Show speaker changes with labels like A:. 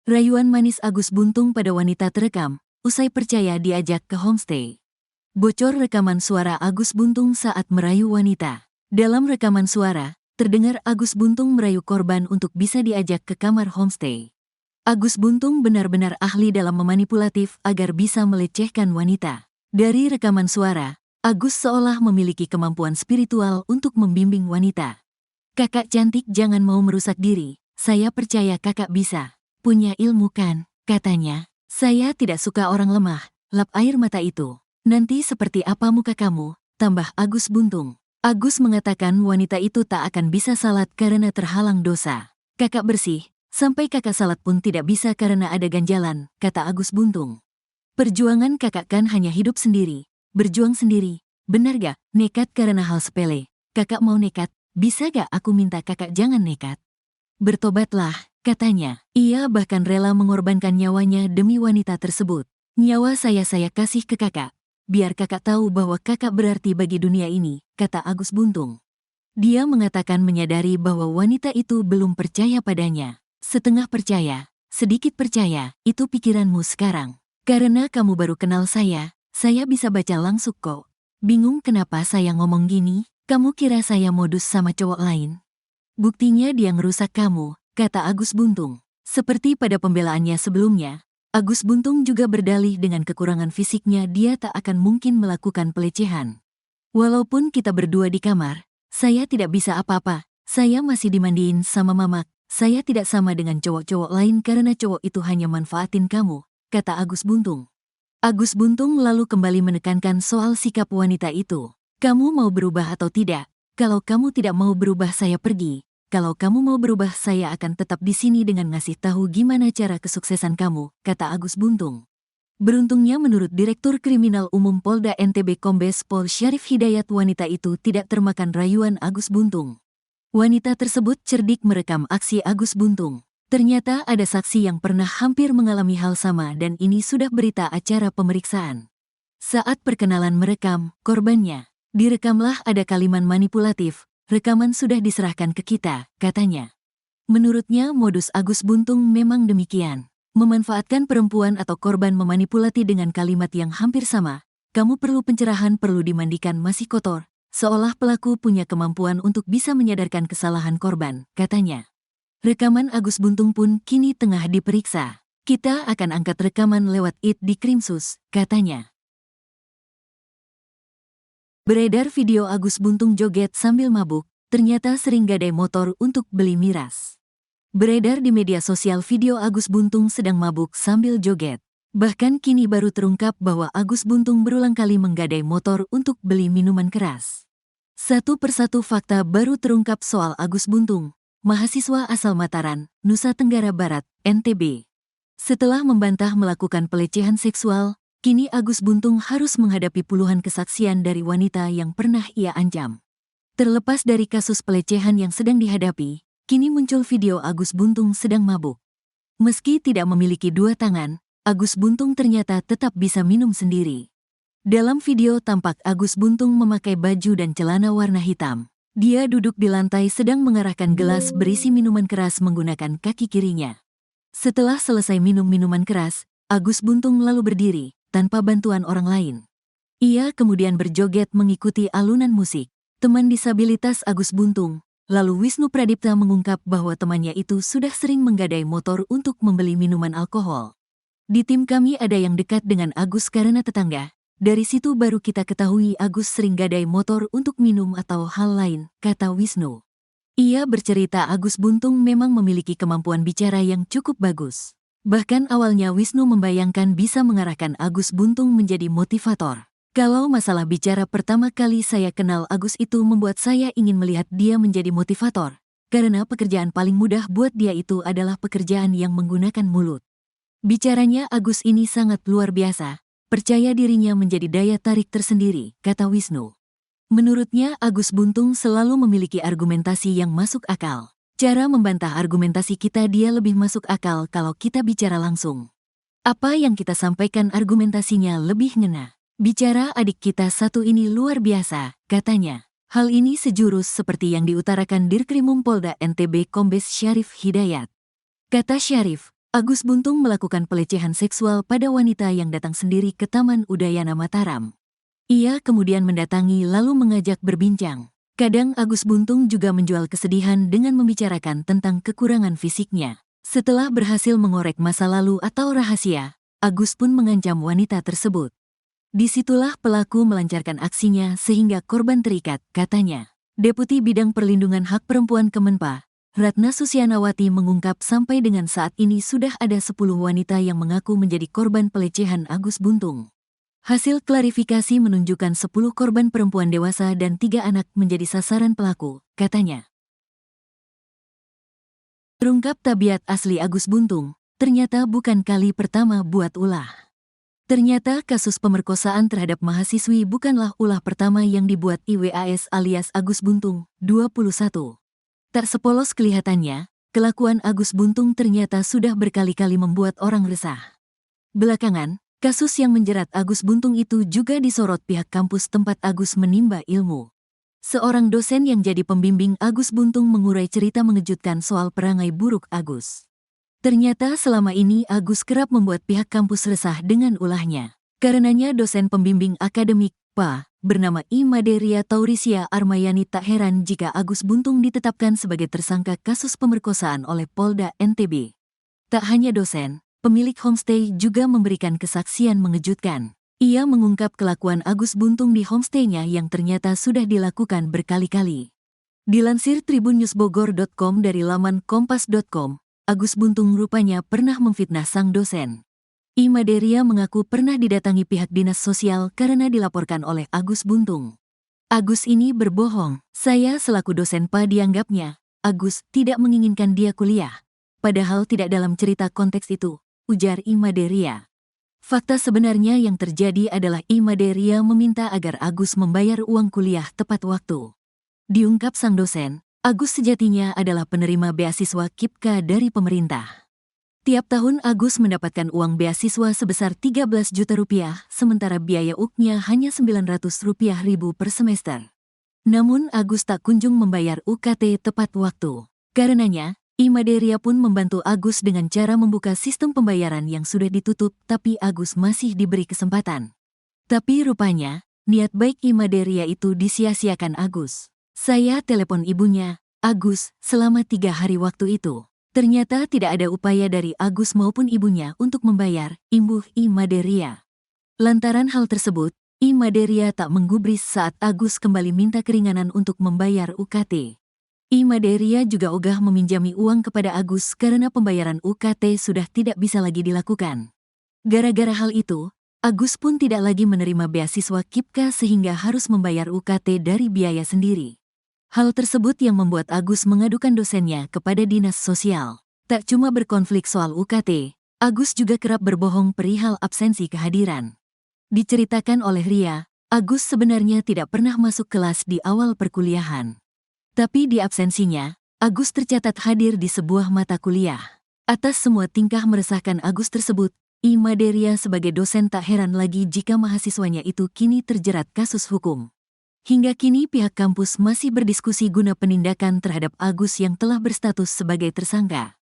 A: Rayuan manis Agus Buntung pada wanita terekam, usai percaya diajak ke homestay. Bocor rekaman suara Agus Buntung saat merayu wanita. Dalam rekaman suara, terdengar Agus Buntung merayu korban untuk bisa diajak ke kamar homestay. Agus Buntung benar-benar ahli dalam memanipulatif agar bisa melecehkan wanita. Dari rekaman suara, Agus seolah memiliki kemampuan spiritual untuk membimbing wanita. "Kakak cantik, jangan mau merusak diri, saya percaya kakak bisa. Punya ilmu kan?" katanya. "Saya tidak suka orang lemah." Lap air mata itu. "Nanti seperti apa muka kamu?" tambah Agus Buntung. Agus mengatakan wanita itu tak akan bisa salat karena terhalang dosa. "Kakak bersih, sampai kakak salat pun tidak bisa karena ada ganjalan," kata Agus Buntung. "Perjuangan kakak kan hanya hidup sendiri, berjuang sendiri. Benar gak? Nekat karena hal sepele. Kakak mau nekat, bisa gak aku minta kakak jangan nekat? Bertobatlah," katanya. Ia bahkan rela mengorbankan nyawanya demi wanita tersebut. "Nyawa saya kasih ke kakak, biar kakak tahu bahwa kakak berarti bagi dunia ini," kata Agus Buntung. Dia mengatakan menyadari bahwa wanita itu belum percaya padanya. "Setengah percaya, sedikit percaya, itu pikiranmu sekarang. Karena kamu baru kenal saya bisa baca langsung kok. Bingung kenapa saya ngomong gini? Kamu kira saya modus sama cowok lain? Buktinya dia ngerusak kamu," kata Agus Buntung. Seperti pada pembelaannya sebelumnya, Agus Buntung juga berdalih dengan kekurangan fisiknya dia tak akan mungkin melakukan pelecehan. "Walaupun kita berdua di kamar, saya tidak bisa apa-apa. Saya masih dimandiin sama mamak. Saya tidak sama dengan cowok-cowok lain karena cowok itu hanya manfaatin kamu," kata Agus Buntung. Agus Buntung lalu kembali menekankan soal sikap wanita itu. "Kamu mau berubah atau tidak? Kalau kamu tidak mau berubah saya pergi. Kalau kamu mau berubah saya akan tetap di sini dengan ngasih tahu gimana cara kesuksesan kamu," kata Agus Buntung. Beruntungnya menurut Direktur Kriminal Umum Polda NTB Kombes Pol Syarif Hidayat wanita itu tidak termakan rayuan Agus Buntung. Wanita tersebut cerdik merekam aksi Agus Buntung. Ternyata ada saksi yang pernah hampir mengalami hal sama dan ini sudah berita acara pemeriksaan. Saat perkenalan merekam, korbannya, direkamlah ada kalimat manipulatif. "Rekaman sudah diserahkan ke kita," katanya. Menurutnya modus Agus Buntung memang demikian. Memanfaatkan perempuan atau korban memanipulasi dengan kalimat yang hampir sama. "Kamu perlu pencerahan, perlu dimandikan, masih kotor." Seolah pelaku punya kemampuan untuk bisa menyadarkan kesalahan korban, katanya. Rekaman Agus Buntung pun kini tengah diperiksa. "Kita akan angkat rekaman lewat IT di Krimsus," katanya. Beredar video Agus Buntung joget sambil mabuk, ternyata sering gadai motor untuk beli miras. Beredar di media sosial video Agus Buntung sedang mabuk sambil joget. Bahkan kini baru terungkap bahwa Agus Buntung berulang kali menggadai motor untuk beli minuman keras. Satu persatu fakta baru terungkap soal Agus Buntung, mahasiswa asal Mataram, Nusa Tenggara Barat, NTB. Setelah membantah melakukan pelecehan seksual, kini Agus Buntung harus menghadapi puluhan kesaksian dari wanita yang pernah ia ancam. Terlepas dari kasus pelecehan yang sedang dihadapi, kini muncul video Agus Buntung sedang mabuk. Meski tidak memiliki dua tangan, Agus Buntung ternyata tetap bisa minum sendiri. Dalam video tampak Agus Buntung memakai baju dan celana warna hitam. Dia duduk di lantai sedang mengarahkan gelas berisi minuman keras menggunakan kaki kirinya. Setelah selesai minum minuman keras, Agus Buntung lalu berdiri, tanpa bantuan orang lain. Ia kemudian berjoget mengikuti alunan musik. Teman disabilitas Agus Buntung, lalu Wisnu Pradipta mengungkap bahwa temannya itu sudah sering menggadai motor untuk membeli minuman alkohol. "Di tim kami ada yang dekat dengan Agus karena tetangga. Dari situ baru kita ketahui Agus sering gadai motor untuk minum atau hal lain," kata Wisnu. Ia bercerita Agus Buntung memang memiliki kemampuan bicara yang cukup bagus. Bahkan awalnya Wisnu membayangkan bisa mengarahkan Agus Buntung menjadi motivator. "Kalau masalah bicara, pertama kali saya kenal Agus itu membuat saya ingin melihat dia menjadi motivator. Karena pekerjaan paling mudah buat dia itu adalah pekerjaan yang menggunakan mulut. Bicaranya Agus ini sangat luar biasa. Percaya dirinya menjadi daya tarik tersendiri," kata Wisnu. Menurutnya Agus Buntung selalu memiliki argumentasi yang masuk akal. "Cara membantah argumentasi kita dia lebih masuk akal kalau kita bicara langsung. Apa yang kita sampaikan argumentasinya lebih ngena. Bicara adik kita satu ini luar biasa," katanya. Hal ini sejurus seperti yang diutarakan Dirkrimum Polda NTB Kombes Syarif Hidayat. Kata Syarif, Agus Buntung melakukan pelecehan seksual pada wanita yang datang sendiri ke Taman Udayana Mataram. Ia kemudian mendatangi lalu mengajak berbincang. Kadang Agus Buntung juga menjual kesedihan dengan membicarakan tentang kekurangan fisiknya. Setelah berhasil mengorek masa lalu atau rahasia, Agus pun mengancam wanita tersebut. Disitulah pelaku melancarkan aksinya sehingga korban terikat, katanya. Deputi Bidang Perlindungan Hak Perempuan Kemenpa, Ratna Susianawati mengungkap sampai dengan saat ini sudah ada 10 wanita yang mengaku menjadi korban pelecehan Agus Buntung. Hasil klarifikasi menunjukkan 10 korban perempuan dewasa dan 3 anak menjadi sasaran pelaku, katanya. Terungkap tabiat asli Agus Buntung, ternyata bukan kali pertama buat ulah. Ternyata kasus pemerkosaan terhadap mahasiswi bukanlah ulah pertama yang dibuat IWAS alias Agus Buntung, 21. Tak sepolos kelihatannya, kelakuan Agus Buntung ternyata sudah berkali-kali membuat orang resah. Belakangan, kasus yang menjerat Agus Buntung itu juga disorot pihak kampus tempat Agus menimba ilmu. Seorang dosen yang jadi pembimbing Agus Buntung mengurai cerita mengejutkan soal perangai buruk Agus. Ternyata selama ini Agus kerap membuat pihak kampus resah dengan ulahnya. Karenanya dosen pembimbing akademik, PA, bernama I. Maderia Taurisia Armayani tak heran jika Agus Buntung ditetapkan sebagai tersangka kasus pemerkosaan oleh Polda NTB. Tak hanya dosen, pemilik homestay juga memberikan kesaksian mengejutkan. Ia mengungkap kelakuan Agus Buntung di homestay-nya yang ternyata sudah dilakukan berkali-kali. Dilansir tribunnewsbogor.com dari laman kompas.com, Agus Buntung rupanya pernah memfitnah sang dosen. I. Maderia mengaku pernah didatangi pihak dinas sosial karena dilaporkan oleh Agus Buntung. Agus ini berbohong, saya selaku dosen PA dianggapnya, Agus tidak menginginkan dia kuliah. Padahal tidak dalam cerita konteks itu, ujar I. Maderia. Fakta sebenarnya yang terjadi adalah I. Maderia meminta agar Agus membayar uang kuliah tepat waktu. Diungkap sang dosen, Agus sejatinya adalah penerima beasiswa KIPKA dari pemerintah. Tiap tahun Agus mendapatkan uang beasiswa sebesar 13 juta rupiah, sementara biaya UKnya hanya 900 rupiah ribu per semester. Namun Agus tak kunjung membayar UKT tepat waktu. Karenanya, I. Maderia pun membantu Agus dengan cara membuka sistem pembayaran yang sudah ditutup, tapi Agus masih diberi kesempatan. Tapi rupanya, niat baik I. Maderia itu disia-siakan Agus. Saya telepon ibunya, Agus, selama 3 hari waktu itu. Ternyata tidak ada upaya dari Agus maupun ibunya untuk membayar, imbuh I. Maderia. Lantaran hal tersebut, I. Maderia tak menggubris saat Agus kembali minta keringanan untuk membayar UKT. I. Maderia juga ogah meminjami uang kepada Agus karena pembayaran UKT sudah tidak bisa lagi dilakukan. Gara-gara hal itu, Agus pun tidak lagi menerima beasiswa KIPKA sehingga harus membayar UKT dari biaya sendiri. Hal tersebut yang membuat Agus mengadukan dosennya kepada dinas sosial. Tak cuma berkonflik soal UKT, Agus juga kerap berbohong perihal absensi kehadiran. Diceritakan oleh Ria, Agus sebenarnya tidak pernah masuk kelas di awal perkuliahan. Tapi di absensinya, Agus tercatat hadir di sebuah mata kuliah. Atas semua tingkah meresahkan Agus tersebut, I. Maderia sebagai dosen tak heran lagi jika mahasiswanya itu kini terjerat kasus hukum. Hingga kini pihak kampus masih berdiskusi guna penindakan terhadap Agus yang telah berstatus sebagai tersangka.